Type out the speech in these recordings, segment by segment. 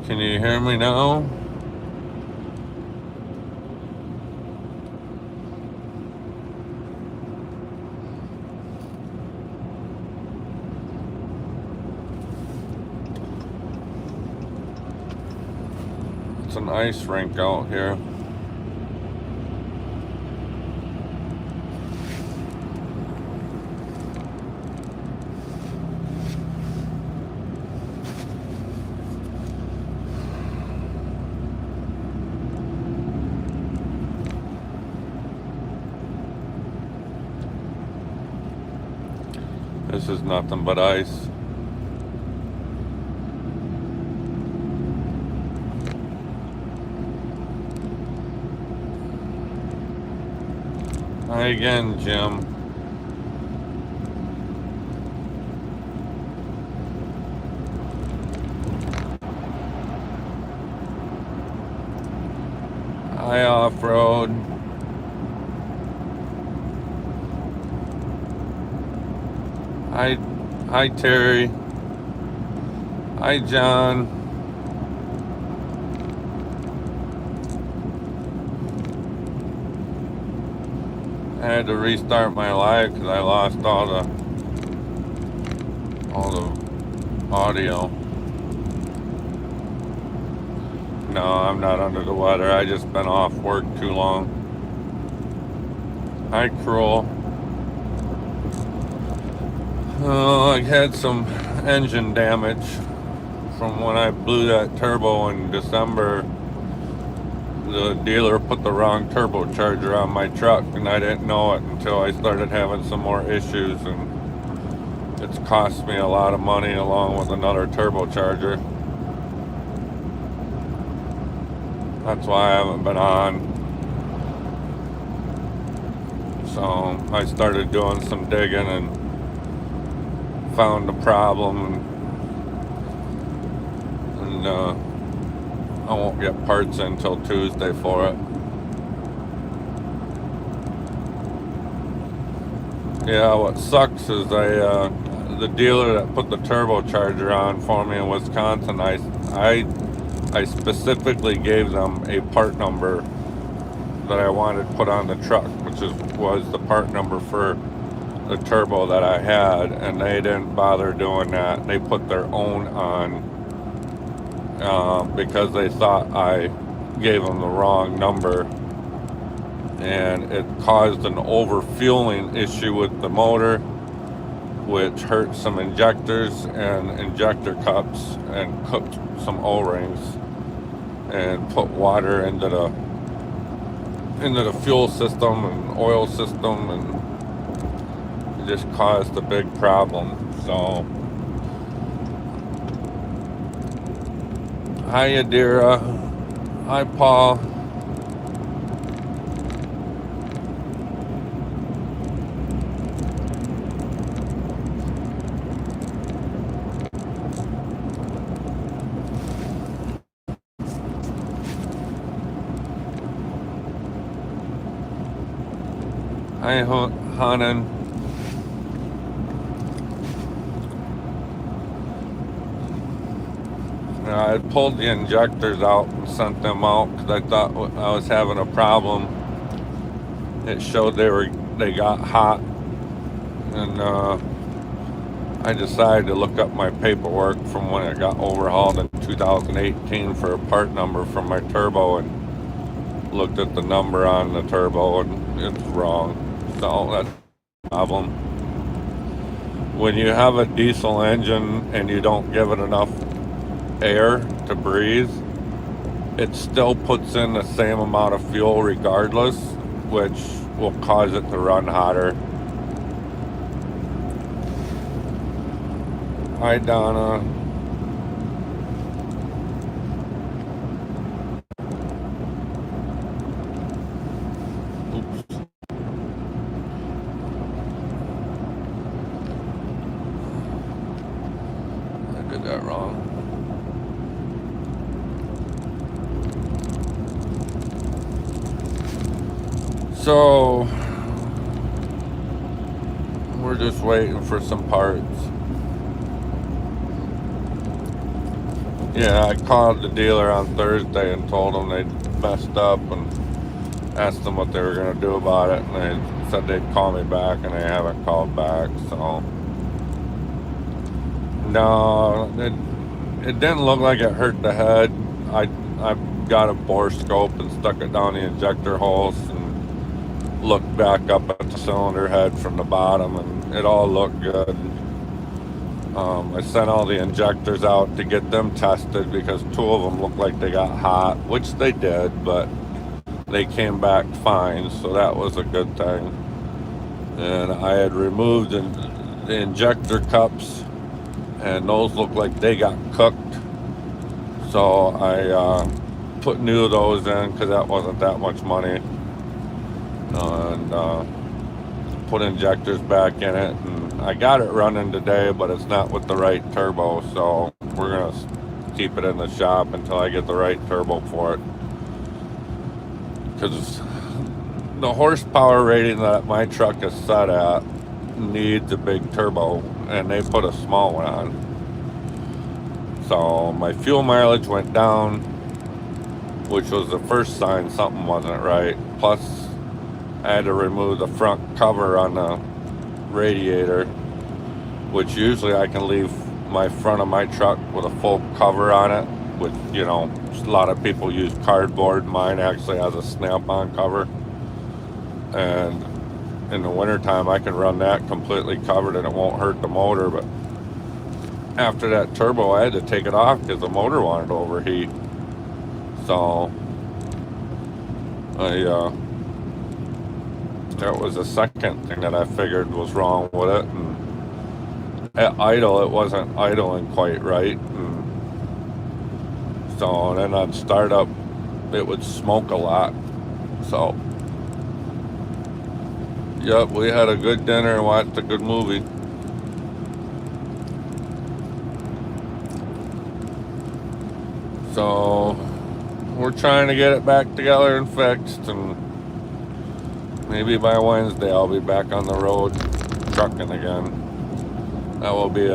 Can you hear me now? It's an ice rink out here. This is nothing but ice. Hi again, Jim. Hi, off-road. Hi, Terry. Hi, John. I had to restart my live because I lost all the audio. No, I'm not under the weather. I just been off work too long. Hi, Cruel. Oh, I had some engine damage from when I blew that turbo in December. The dealer put the wrong turbocharger on my truck, and I didn't know it until I started having some more issues, and it's cost me a lot of money along with another turbocharger. That's why I haven't been on. So I started doing some digging and found the problem, and I won't get parts until Tuesday for it. Yeah, what sucks is the dealer that put the turbocharger on for me in Wisconsin, I specifically gave them a part number that I wanted put on the truck, which was the part number for the turbo that I had, and they didn't bother doing that. They put their own on because they thought I gave them the wrong number, and it caused an overfueling issue with the motor, which hurt some injectors and injector cups and cooked some O-rings and put water into the fuel system and oil system, and it just caused a big problem. So hi, Adira. Hi, Paul. Hi, Hanan. I pulled the injectors out and sent them out because I thought I was having a problem. It showed they got hot, and I decided to look up my paperwork from when it got overhauled in 2018 for a part number from my turbo, and looked at the number on the turbo, and it's wrong. So that's the problem. When you have a diesel engine and you don't give it enough air to breathe, it still puts in the same amount of fuel regardless, which will cause it to run hotter. Hi, Donna. Oops. I did that wrong. So we're just waiting for some parts. Yeah, I called the dealer on Thursday and told them they'd messed up and asked them what they were going to do about it, and they said they'd call me back, and they haven't called back. So no, it didn't look like it hurt the head. I got a bore scope and stuck it down the injector holes and looked back up at the cylinder head from the bottom, and it all looked good. I sent all the injectors out to get them tested because 2 of them looked like they got hot, which they did, but they came back fine, so that was a good thing. And I had removed the injector cups, and those looked like they got cooked. So I put new of those in because that wasn't that much money, and put injectors back in it. And I got it running today, but it's not with the right turbo, so we're gonna keep it in the shop until I get the right turbo for it. Because the horsepower rating that my truck is set at needs a big turbo, and they put a small one on. So my fuel mileage went down, which was the first sign something wasn't right. Plus, I had to remove the front cover on the radiator, which usually I can leave my front of my truck with a full cover on it. With, you know, a lot of people use cardboard. Mine actually has a snap-on cover. And in the wintertime, I can run that completely covered and it won't hurt the motor. But after that turbo, I had to take it off because the motor wanted to overheat. So that was the second thing that I figured was wrong with it. And at idle, it wasn't idling quite right. And so then on startup, it would smoke a lot. So, yep, we had a good dinner and watched a good movie. So, we're trying to get it back together and fixed, and maybe by Wednesday I'll be back on the road trucking again. That will be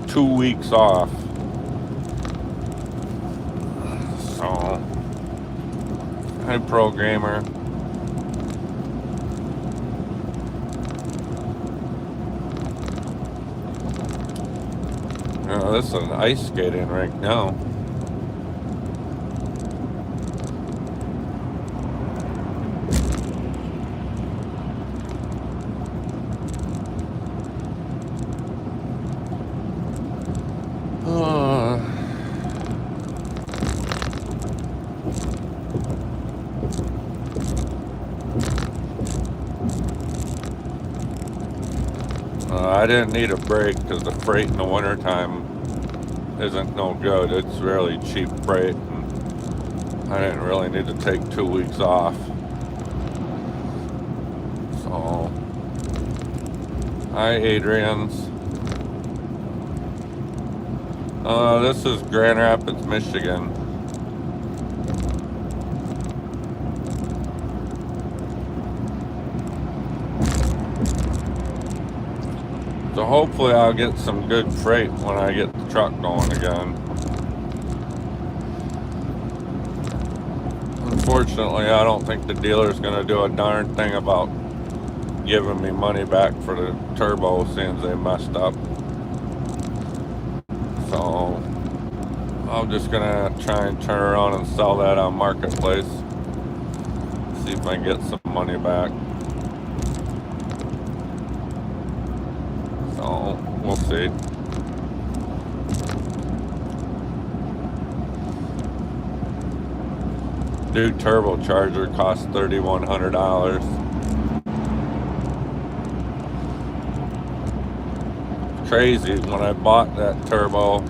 2 weeks off. So, hi programmer. This is an ice skating rink now. I didn't need a break because the freight in the wintertime isn't no good. It's really cheap freight, and I didn't really need to take 2 weeks off. So, hi Adrian's. This is Grand Rapids, Michigan. So hopefully I'll get some good freight when I get the truck going again. Unfortunately, I don't think the dealer's going to do a darn thing about giving me money back for the turbo since they messed up. So I'm just going to try and turn around and sell that on Marketplace. See if I can get some money back. So we'll see. New turbocharger costs $3,100. Crazy. When I bought that turbo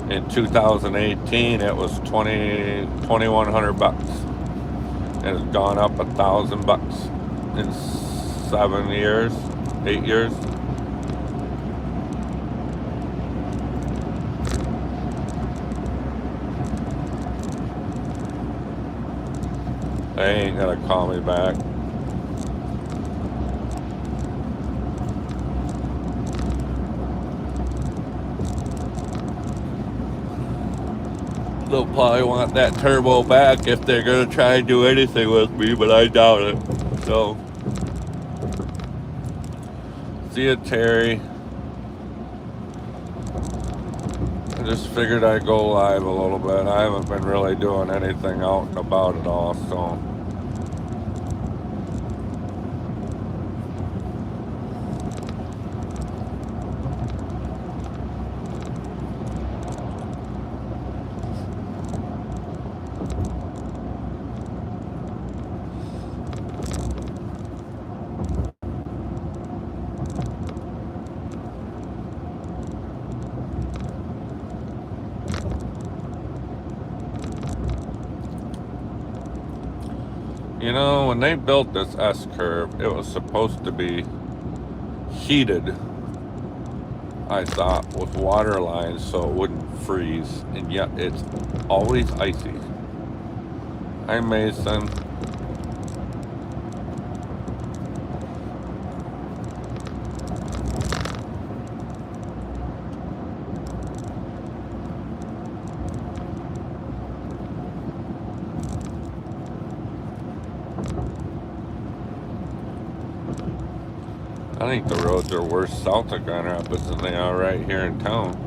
in 2018, it was $2,100 bucks. It has gone up $1,000 in 7 years, 8 years. They ain't gonna call me back. they'll probably want that turbo back if they're gonna try and do anything with me, but I doubt it. So, see ya, Terry. I just figured I'd go live a little bit. I haven't been really doing anything out and about at all, so. You know, when they built this S-curve, it was supposed to be heated, I thought, with water lines so it wouldn't freeze, and yet it's always icy. Hi, Mason. I think the roads are worse south of Grand Rapids than they are right here in town.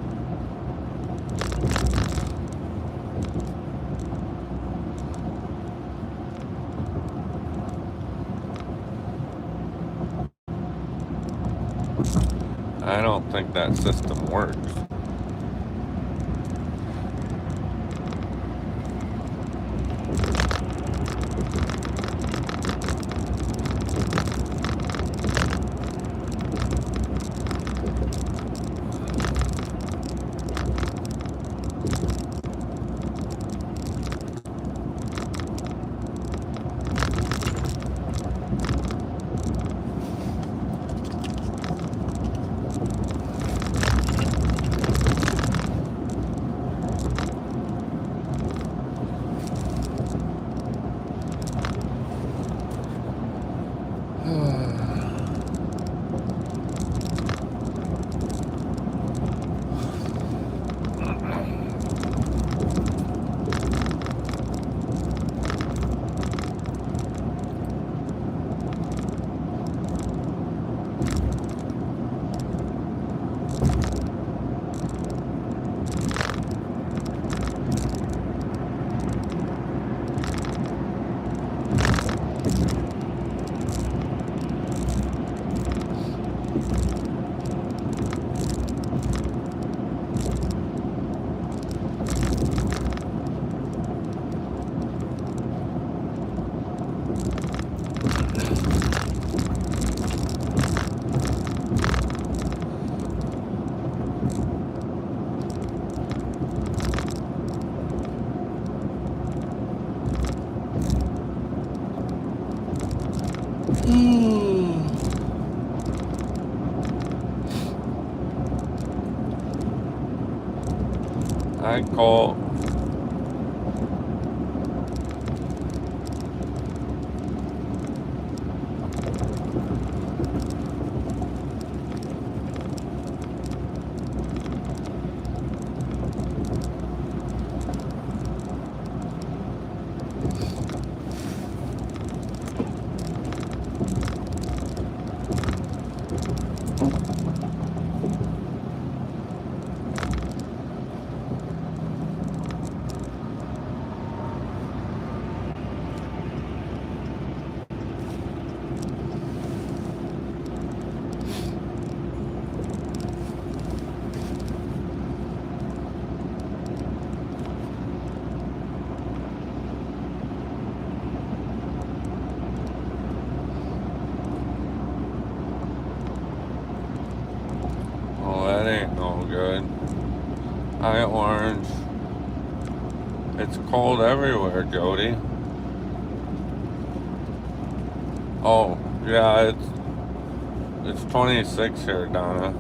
I don't think that system works. I call. Oh, that ain't no good. Hi, Orange. It's cold everywhere, Jody. Oh, yeah, it's 26 here, Donna.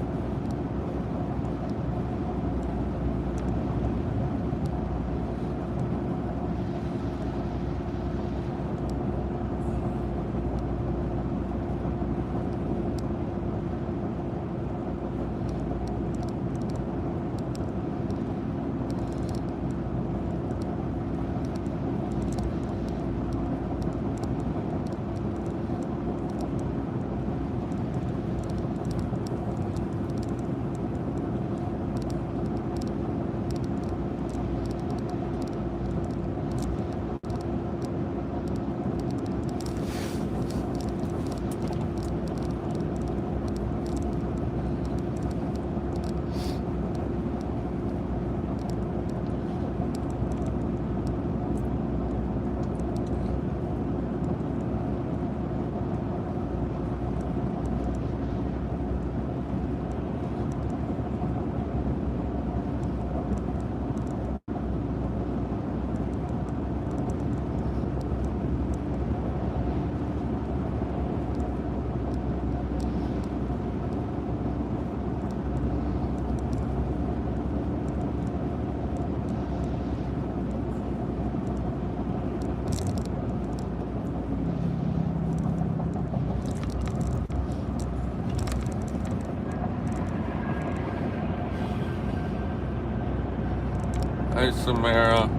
Hi, Samara.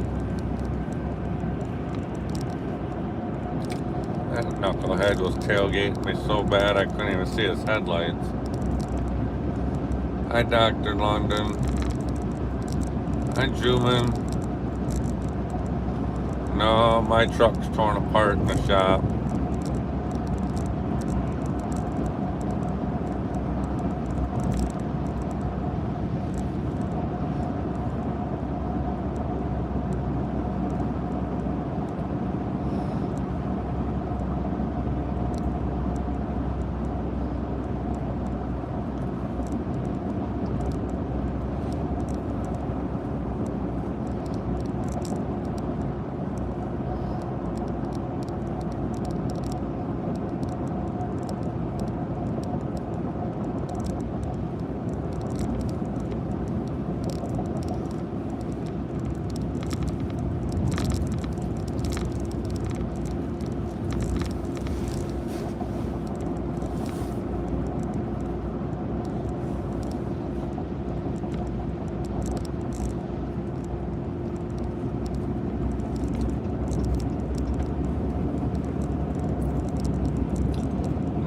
That knucklehead was tailgating me so bad I couldn't even see his headlights. Hi, Dr. London. Hi, Juman. No, my truck's torn apart in the shop.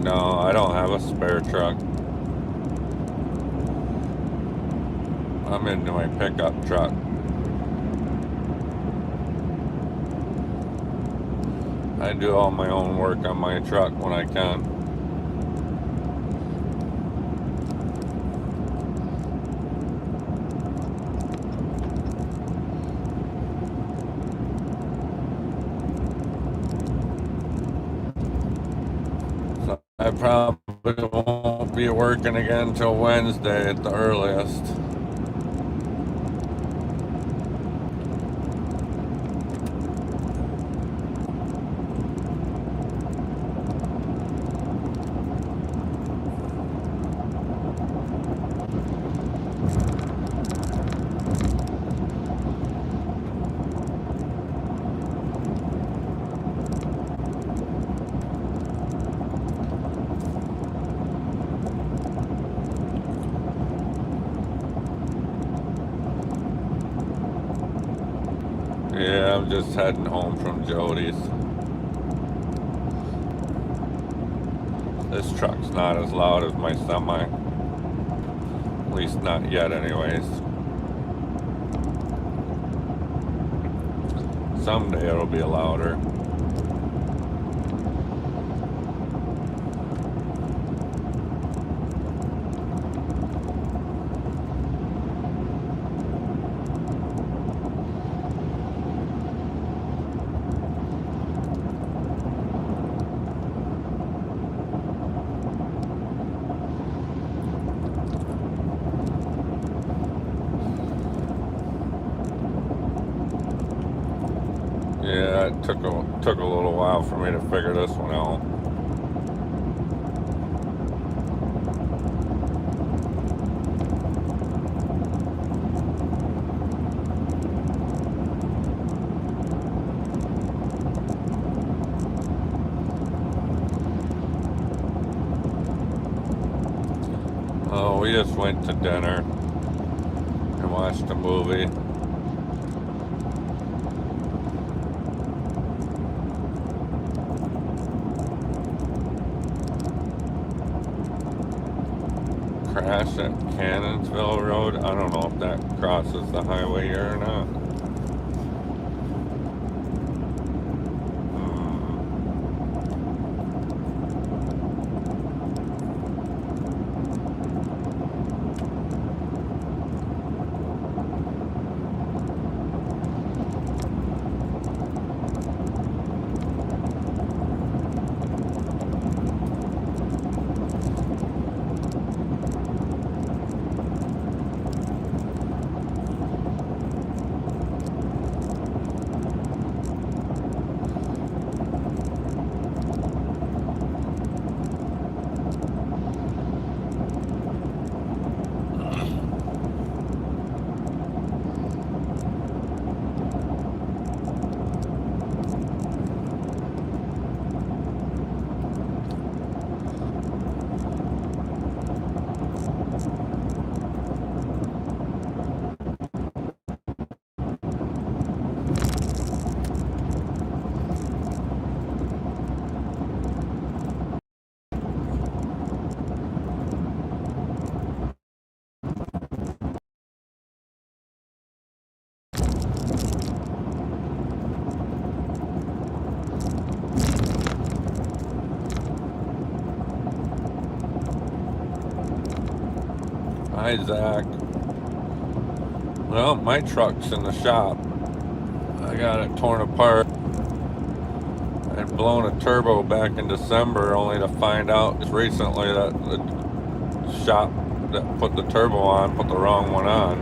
No, I don't have a spare truck. I'm into my pickup truck. I do all my own work on my truck when I can. So I probably won't be working again until Wednesday at the earliest. Yeah, I'm just heading home from Jody's. This truck's not as loud as my semi. At least not yet anyways. Someday it'll be louder. Yeah, it took a little while for me to figure this one out. Oh, we just went to dinner and watched a movie. Crash at Cannonsville Road. I don't know if that crosses the highway here or not. Hi, Zach. Well, my truck's in the shop. I got it torn apart. I'd blown a turbo back in December only to find out just recently that the shop that put the turbo on put the wrong one on.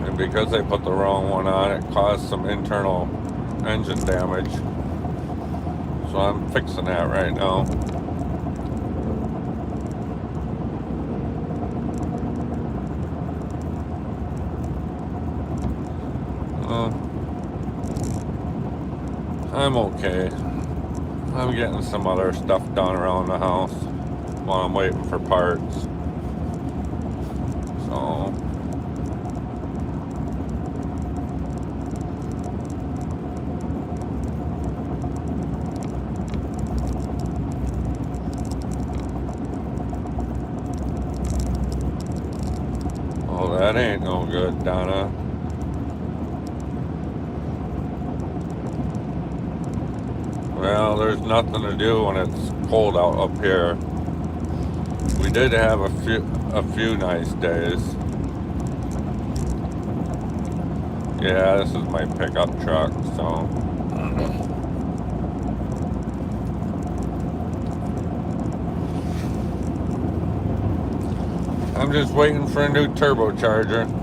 And because they put the wrong one on, it caused some internal engine damage. So I'm fixing that right now. I'm okay. I'm getting some other stuff done around the house while I'm waiting for parts. So oh, that ain't no good, Donna. Well, there's nothing to do when it's cold out up here. We did have a few nice days. Yeah, this is my pickup truck, so I'm just waiting for a new turbocharger.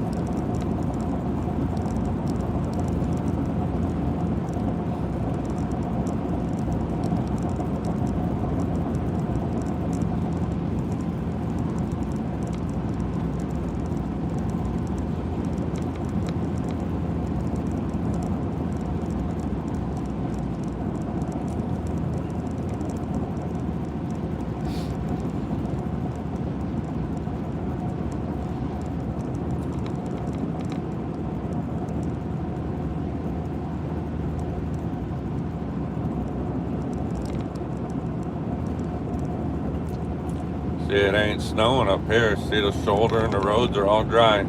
See, it ain't snowing up here. See the shoulder and the roads are all dry.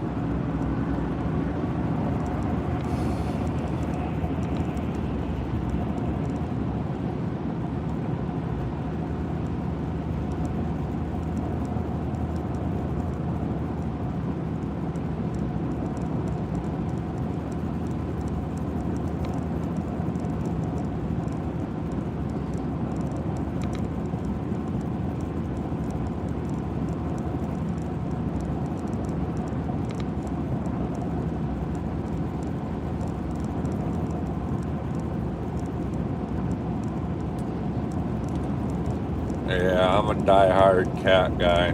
Yeah, I'm a die-hard cat guy.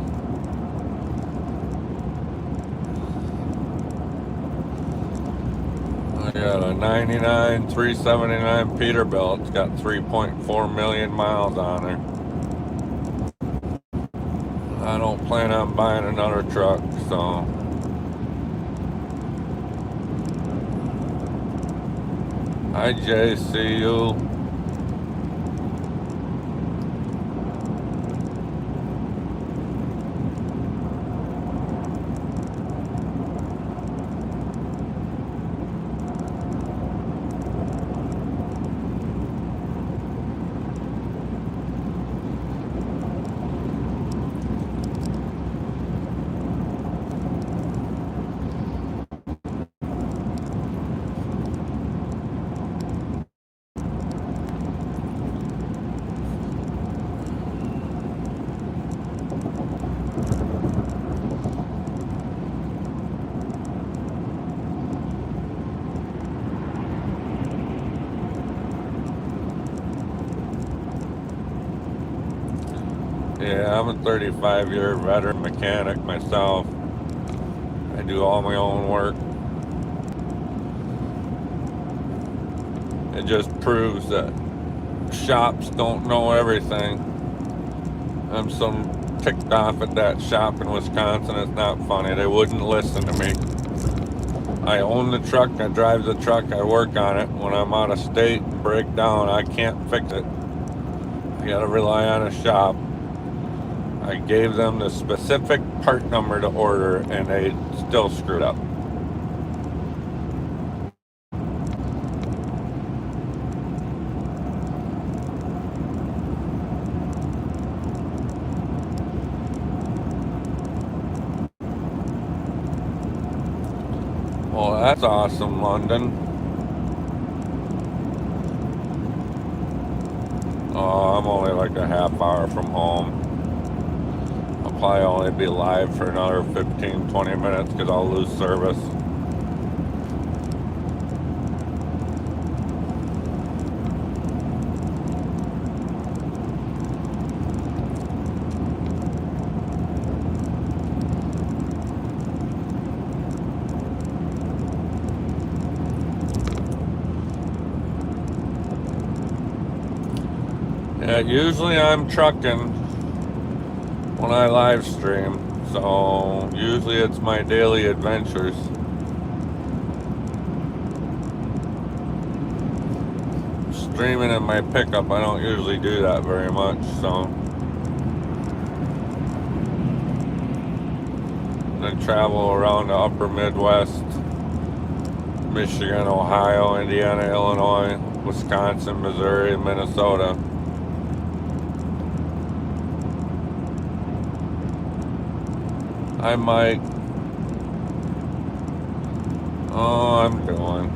I got a 99 379 Peterbilt. It's got 3.4 million miles on her. I don't plan on buying another truck, so hi JCU. Yeah, I'm a 35-year veteran mechanic myself. I do all my own work. It just proves that shops don't know everything. I'm so ticked off at that shop in Wisconsin, it's not funny. They wouldn't listen to me. I own the truck, I drive the truck, I work on it. When I'm out of state and break down, I can't fix it. I gotta rely on a shop. I gave them the specific part number to order and they still screwed up. that's awesome, London. Oh, I'm only like a half hour from home. I'll probably only be live for another 15, 20 minutes because I'll lose service. Yeah, usually I'm trucking when I live stream, so usually it's my daily adventures. Streaming in my pickup, I don't usually do that very much, so. Then travel around the upper Midwest, Michigan, Ohio, Indiana, Illinois, Wisconsin, Missouri, Minnesota. Hi, Mike. Oh, I'm doing.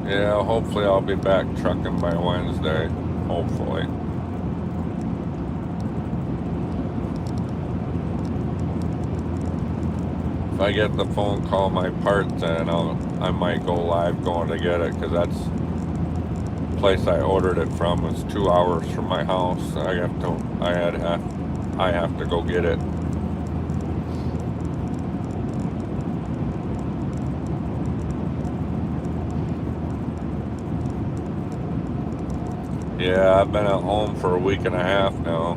Yeah, hopefully I'll be back trucking by Wednesday. Hopefully. If I get the phone call my parts in, I might go live going to get it, because that's the place I ordered it from. It's 2 hours from my house. I have to go get it. Yeah, I've been at home for a week and a half now.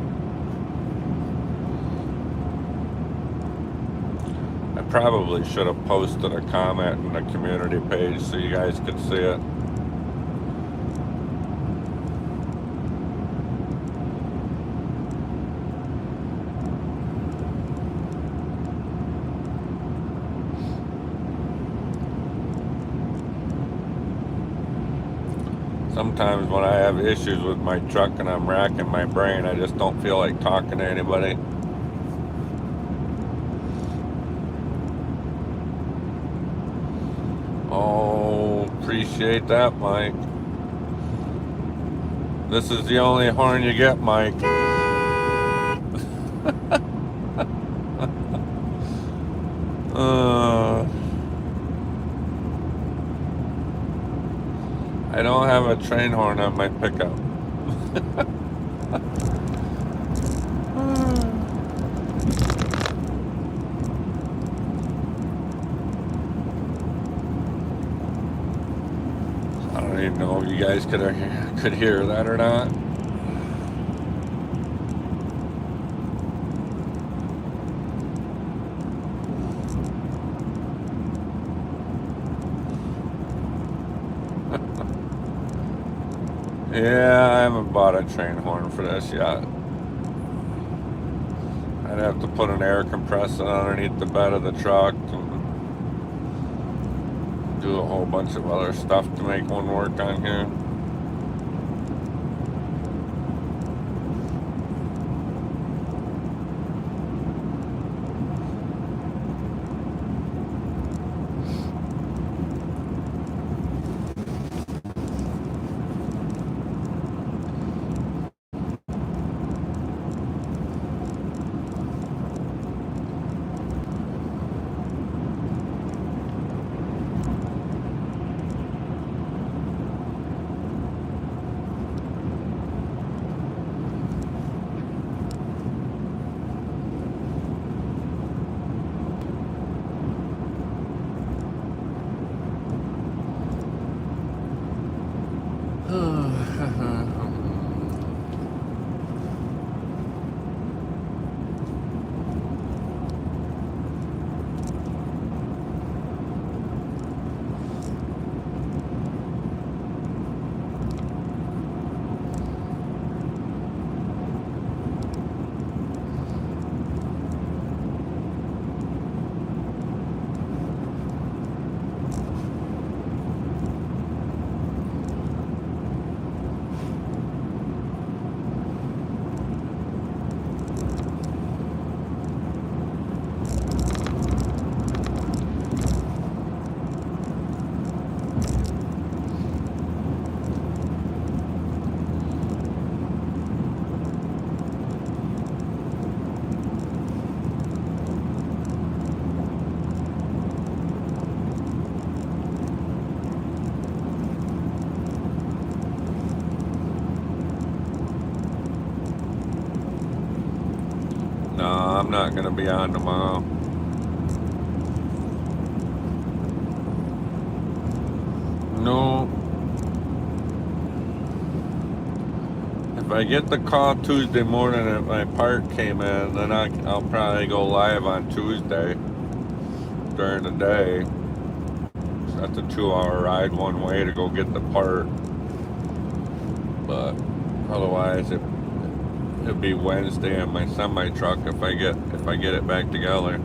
I probably should have posted a comment in the community page so you guys could see it. Sometimes when I have issues with my truck and I'm racking my brain, I just don't feel like talking to anybody. Oh, appreciate that, Mike. This is the only horn you get, Mike. I don't have a train horn on my pickup. I don't even know if you guys could hear that or not. Yeah, I haven't bought a train horn for this yet. I'd have to put an air compressor underneath the bed of the truck and do a whole bunch of other stuff to make one work on here. No, I'm not gonna be on tomorrow. No. If I get the call Tuesday morning that my part came in, then I'll probably go live on Tuesday during the day. That's a 2-hour ride one way to go get the part. But otherwise, it'd be Wednesday in my semi truck if I get it back together.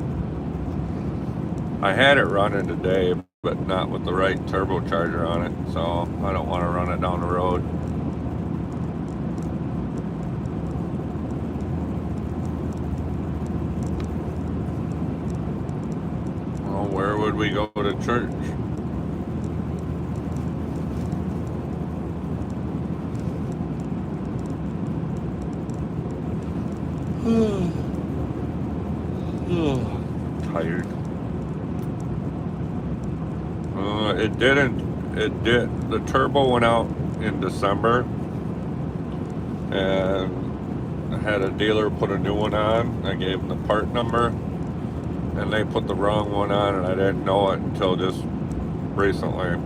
I had it running today, but not with the right turbocharger on it, so I don't want to run it down the road. Well, where would we go to church? Tired. It did. The turbo went out in December, and I had a dealer put a new one on. I gave them the part number, and they put the wrong one on, and I didn't know it until just recently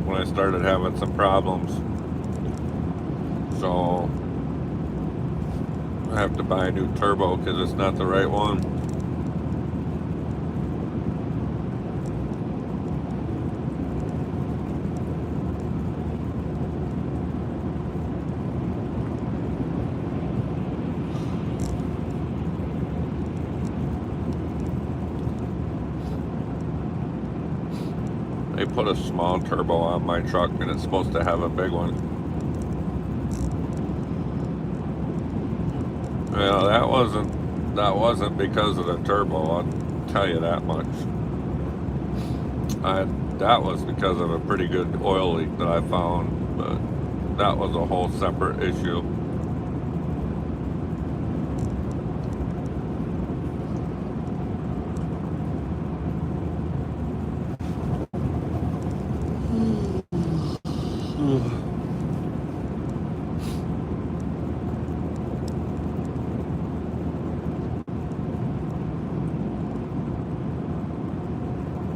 when I started having some problems. So I have to buy a new turbo because it's not the right one. They put a small turbo on my truck and it's supposed to have a big one. Well, that wasn't because of the turbo, I'll tell you that much. That was because of a pretty good oil leak that I found, but that was a whole separate issue.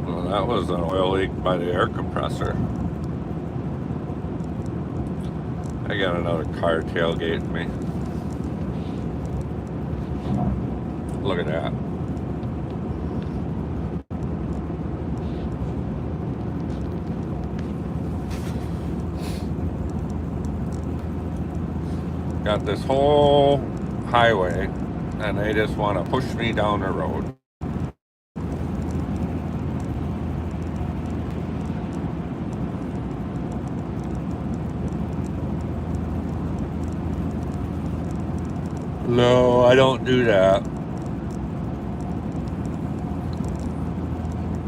Well, that was an oil leak by the air compressor. I got another car tailgating me. Look at that. Got this whole highway and they just want to push me down the road. No, I don't do that.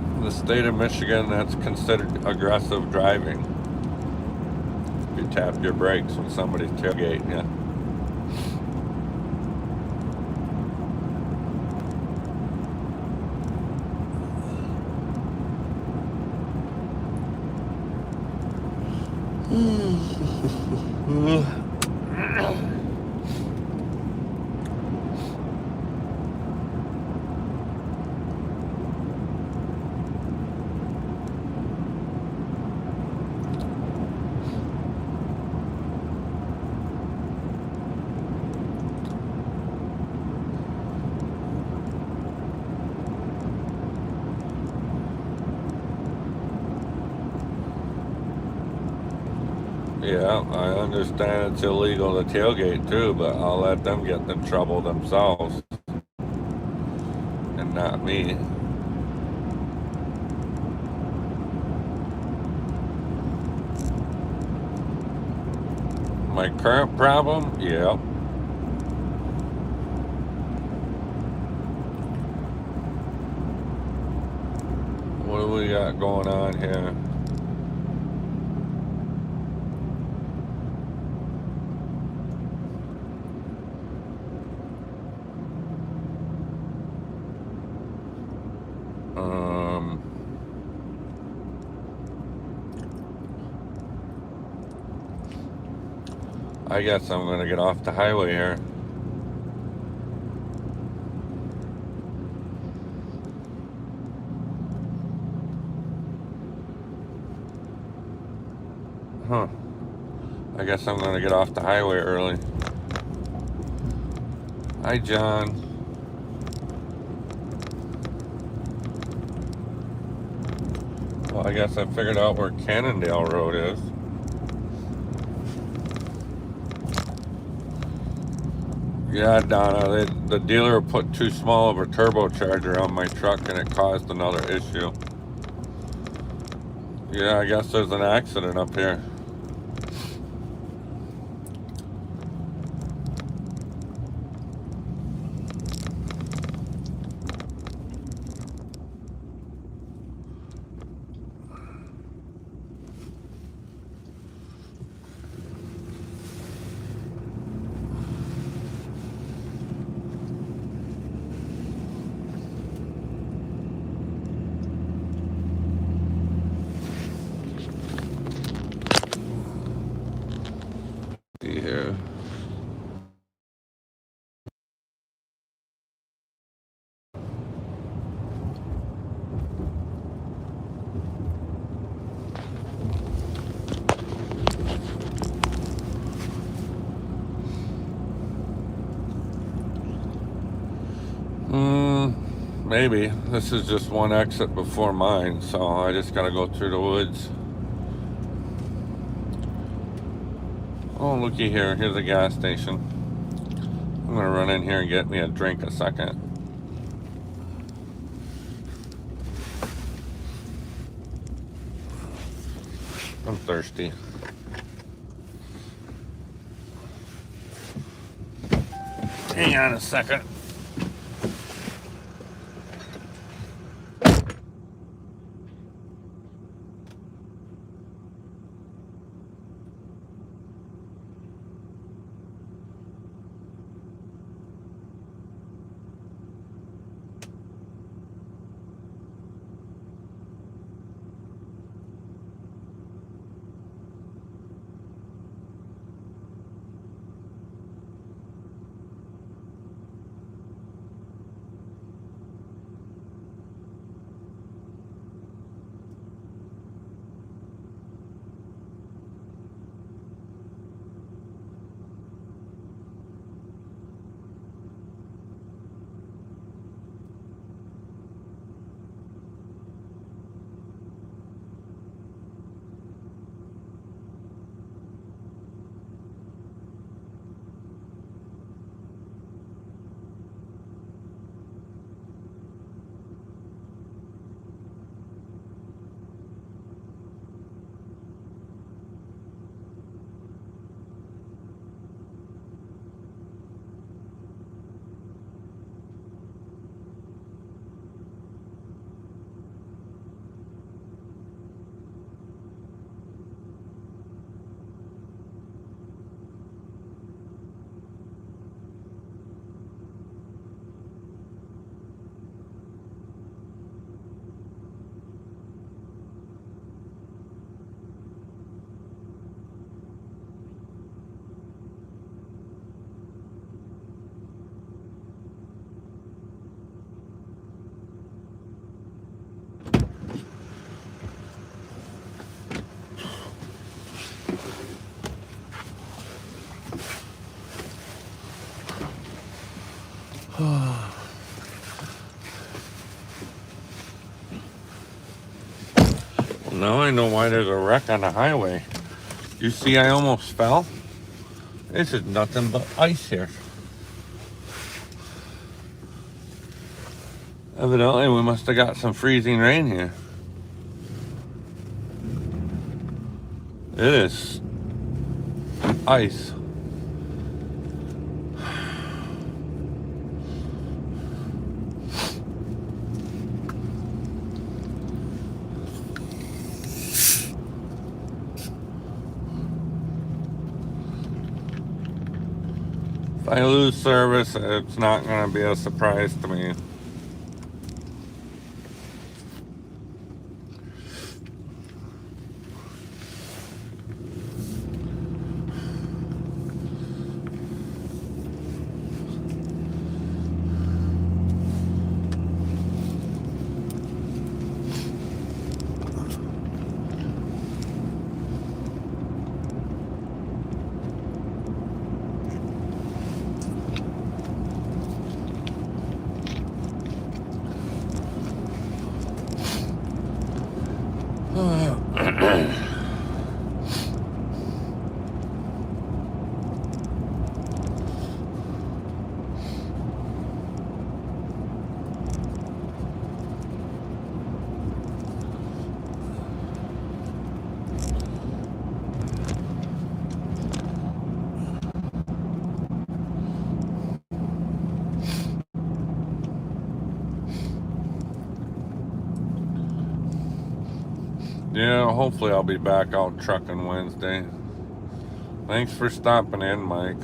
In the state of Michigan, that's considered aggressive driving. You tap your brakes when somebody's tailgating you. Yeah, I understand it's illegal to tailgate too, but I'll let them get in trouble themselves and not me. My current problem? Yeah. What do we got going on here? I guess I'm gonna get off the highway here. Huh. I guess I'm gonna get off the highway early. Hi, John. Well, I guess I figured out where Cannondale Road is. Yeah, Donna, the dealer put too small of a turbocharger on my truck and it caused another issue. Yeah, I guess there's an accident up here. See here. Maybe. This is just one exit before mine, so I just gotta go through the woods. Oh, looky here. Here's a gas station. I'm gonna run in here and get me a drink a second. I'm thirsty. Hang on a second. Now I know why there's a wreck on the highway. You see, I almost fell. This is nothing but ice here. Evidently, we must have got some freezing rain here. It is ice. If I lose service, it's not going to be a surprise to me. Yeah, hopefully I'll be back out trucking Wednesday. Thanks for stopping in, Mike.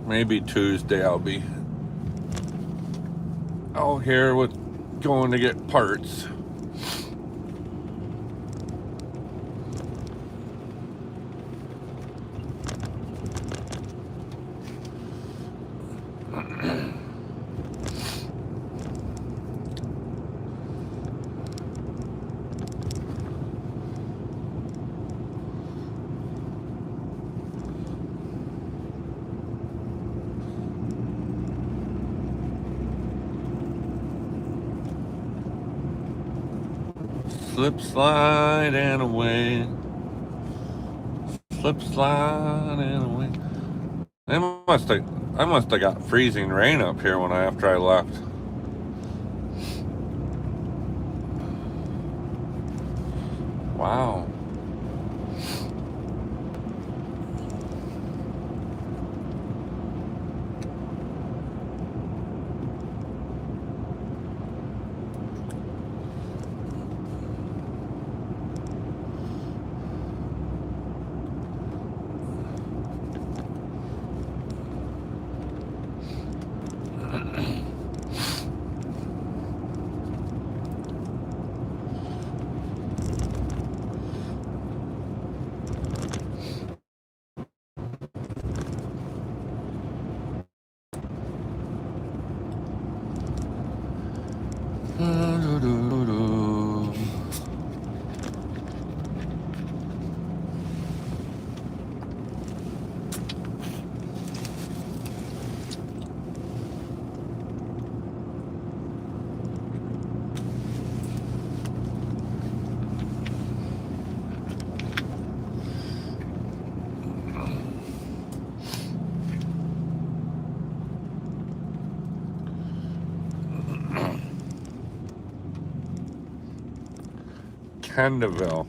Maybe Tuesday I'll be out here with going to get parts. Slip, slide, and away. Slip, slide, and away. I must have got freezing rain up here after I left. Wow. Kendallville.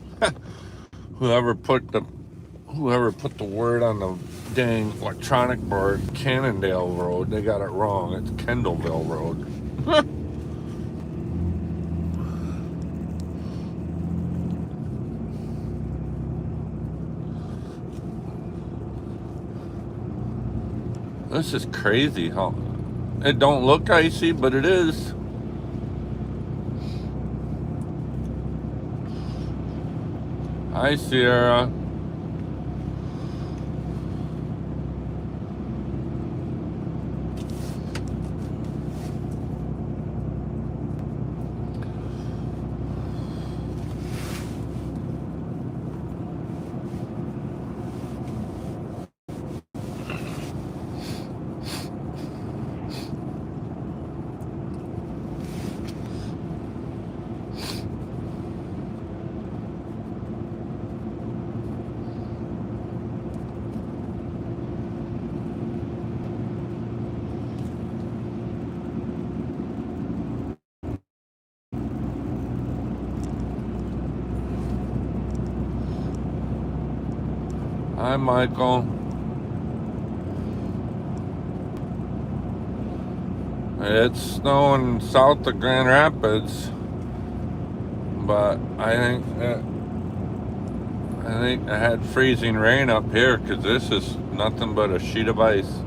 Whoever put the word on the dang electronic board, Cannondale Road, they got it wrong. It's Kendallville Road. This is crazy how it don't look icy, but it is. Hi, Sierra. Hi, Michael. It's snowing south of Grand Rapids, but I think I had freezing rain up here because this is nothing but a sheet of ice.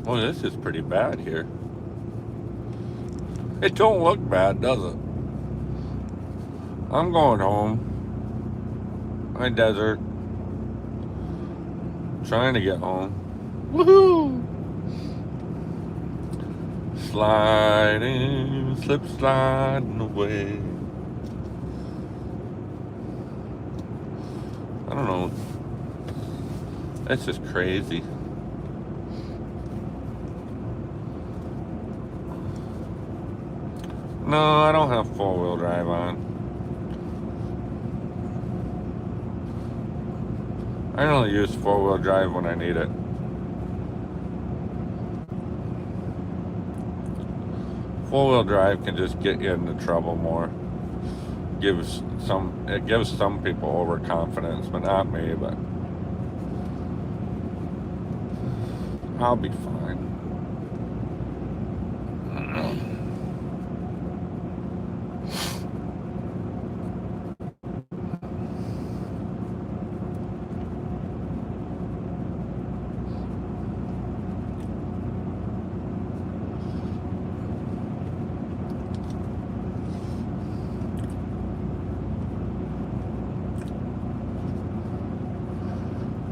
Oh, this is pretty bad here. It don't look bad, does it? I'm going home. My desert. Trying to get home. Woohoo! Sliding, slip sliding away. I don't know. That's just crazy. No, I don't have four-wheel drive on. I only use four-wheel drive when I need it. Four-wheel drive can just get you into trouble more. It gives some people overconfidence, but not me, but I'll be fine.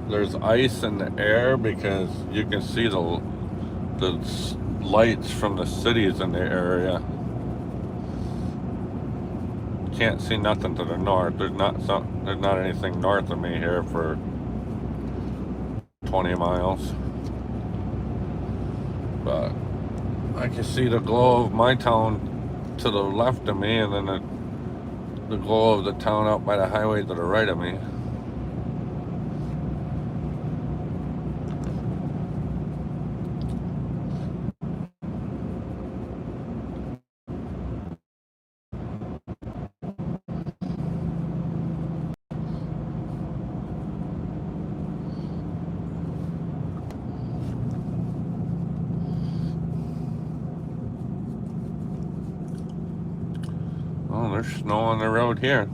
There's ice in the air because you can see the lights from the cities in the area. Can't see nothing to the north. There's not anything north of me here for 20 miles. But I can see the glow of my town to the left of me, and then the glow of the town out by the highway to the right of me. Oh, there's snow on the road here.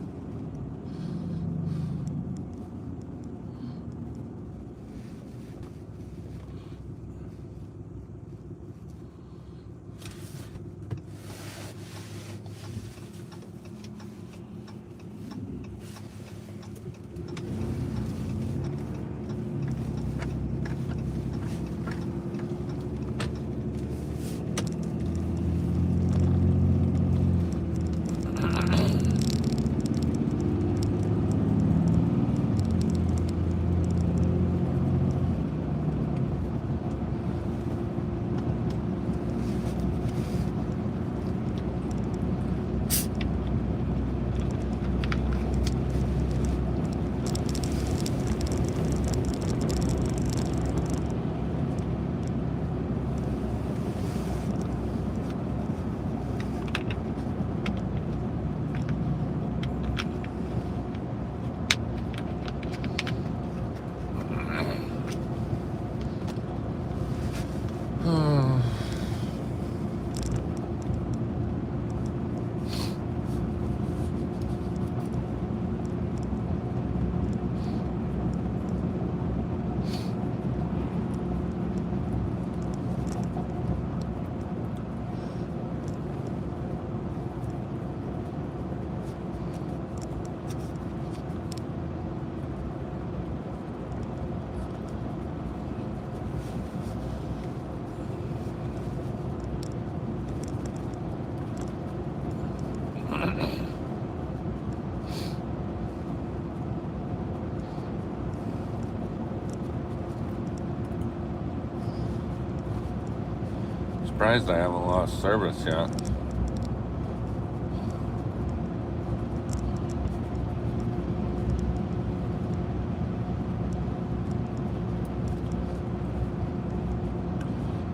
Surprised I haven't lost service yet.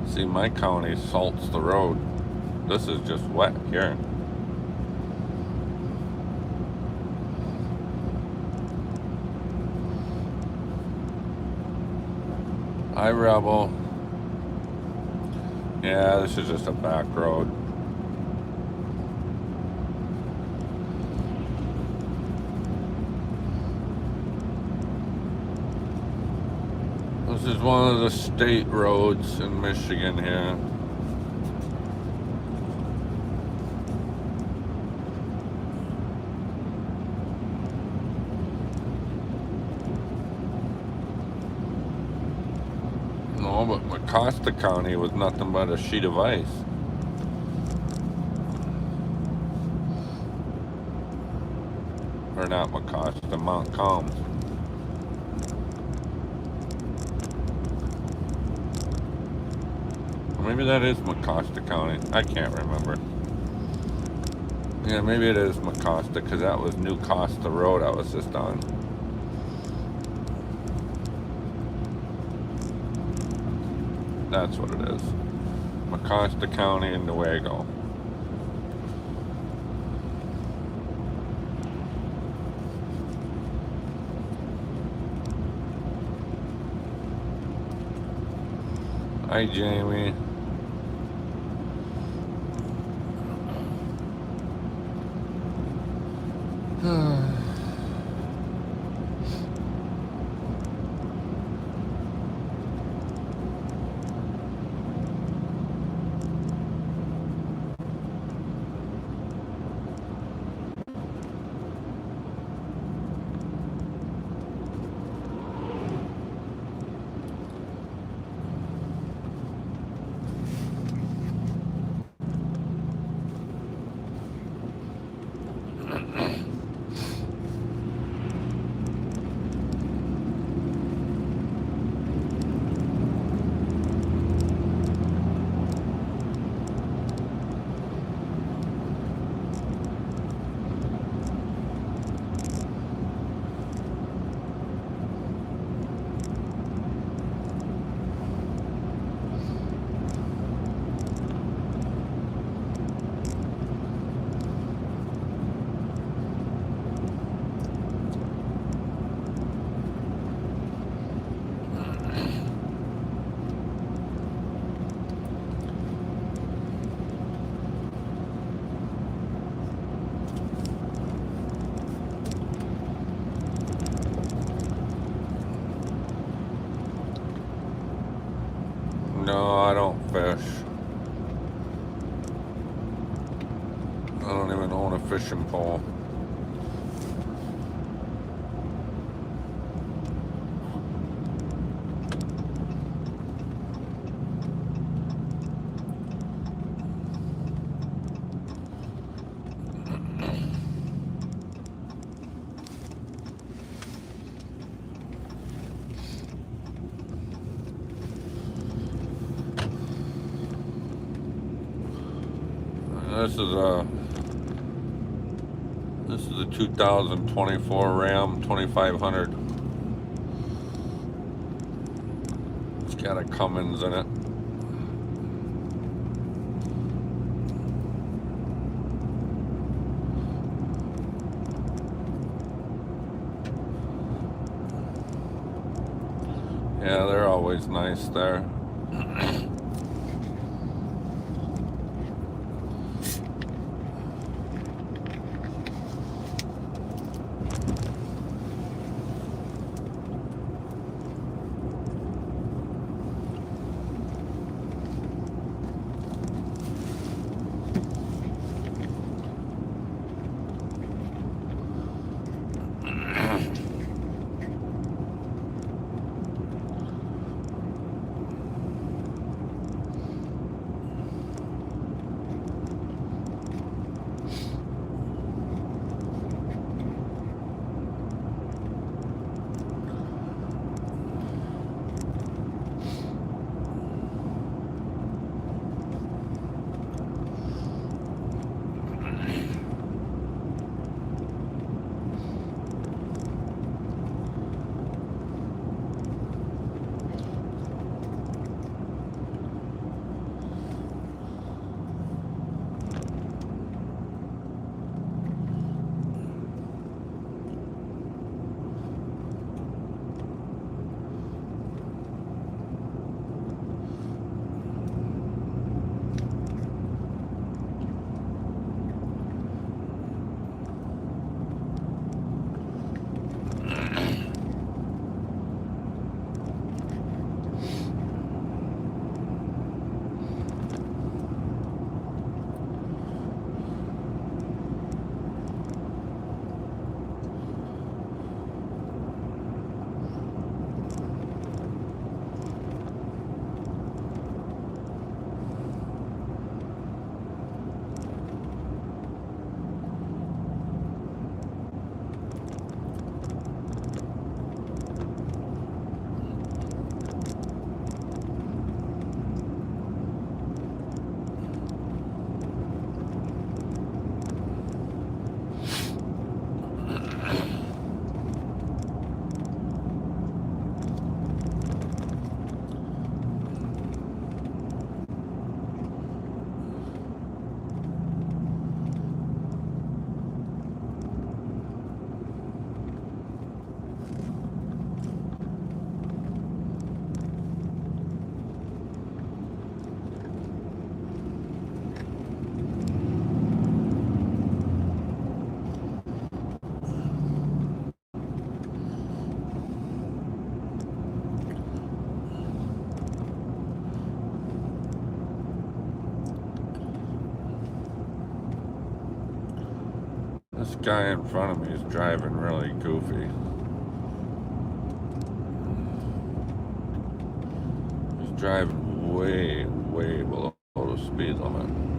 See, my county salts the road. This is just wet here. Hi, Rebel. Yeah, this is just a back road. This is one of the state roads in Michigan here. No, but Mecosta County was nothing but a sheet of ice. Or not Mecosta, Montcalm. Maybe that is Mecosta County. I can't remember. Yeah, maybe it is Mecosta, because that was New Costa Road I was just on. That's what it is. Mecosta County and Newaygo. Hi, Jamie. No, I don't fish. I don't even own a fishing pole. This is a 2024 Ram 2500. It's got a Cummins in it. Yeah, they're always nice there. This guy in front of me is driving really goofy. He's driving way, way below the speed limit.